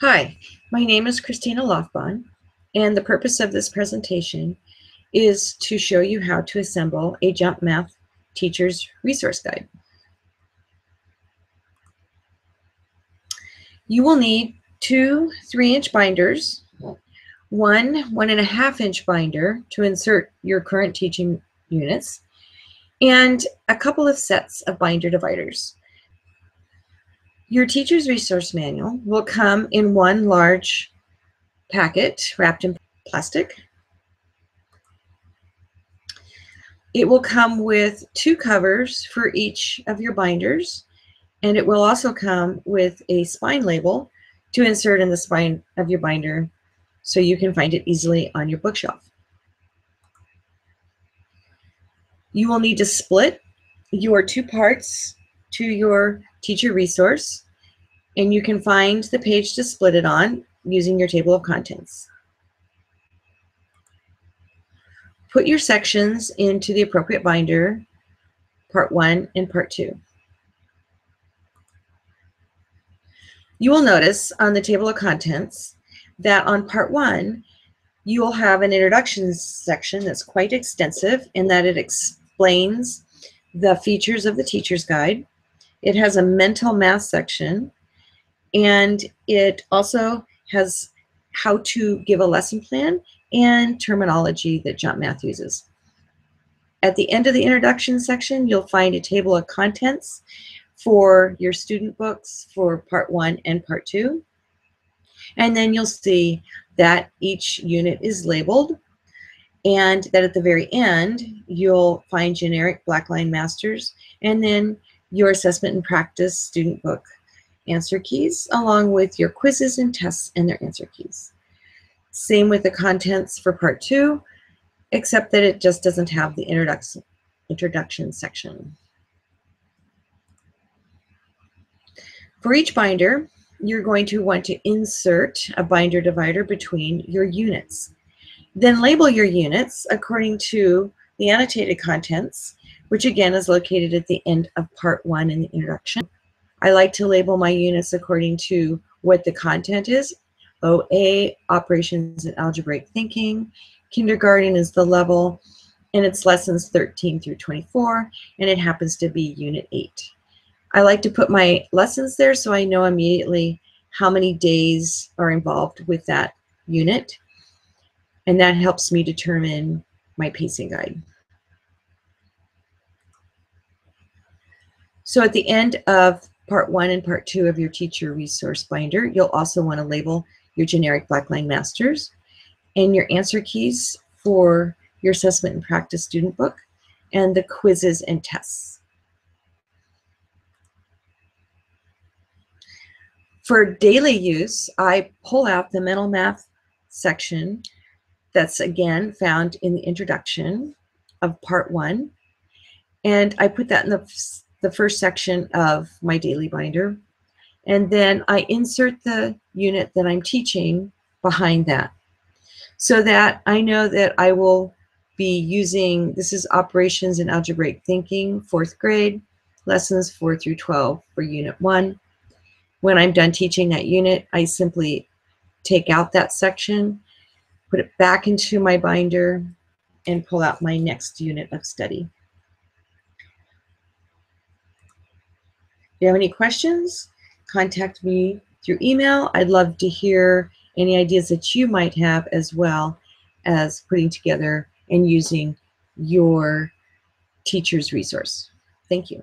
Hi, my name is Christina Laughbon, and the purpose of this presentation is to show you how to assemble a Jump Math Teacher's Resource Guide. You will need two 3-inch binders, one 1.5-inch binder to insert your current teaching units, and a couple of sets of binder dividers. Your teacher's resource manual will come in one large packet wrapped in plastic. It will come with 2 covers for each of your binders, and it will also come with a spine label to insert in the spine of your binder so you can find it easily on your bookshelf. You will need to split your 2 parts to your teacher resource, and you can find the page to split it on using your table of contents. Put your sections into the appropriate binder, part 1 and part 2. You will notice on the table of contents that on part 1, you will have an introduction section that's quite extensive in that it explains the features of the teacher's guide. It has a mental math section, and it also has how to give a lesson plan and terminology that Jump Math uses. At the end of the introduction section, you'll find a table of contents for your student books for part 1 and part 2. And then you'll see that each unit is labeled, and that at the very end, you'll find generic Blackline Masters, and then your assessment and practice student book answer keys, along with your quizzes and tests and their answer keys. Same with the contents for part 2, except that it just doesn't have the introduction section. For each binder, you're going to want to insert a binder divider between your units. Then label your units according to the annotated contents, which again is located at the end of part 1 in the introduction. I like to label my units according to what the content is. OA, Operations and Algebraic Thinking. Kindergarten is the level, and it's lessons 13 through 24, and it happens to be Unit 8. I like to put my lessons there so I know immediately how many days are involved with that unit, and that helps me determine my pacing guide. So at the end of part 1 and part 2 of your teacher resource binder, you'll also want to label your generic Blackline Masters and your answer keys for your assessment and practice student book and the quizzes and tests. For daily use, I pull out the mental math section that's again found in the introduction of part 1, and I put that in the first section of my daily binder, and then I insert the unit that I'm teaching behind that so that I know that I will be using, this is Operations and Algebraic Thinking, 4th grade, lessons 4 through 12 for Unit 1. When I'm done teaching that unit, I simply take out that section, put it back into my binder, and pull out my next unit of study. If you have any questions, contact me through email. I'd love to hear any ideas that you might have, as well as putting together and using your teacher's resource. Thank you.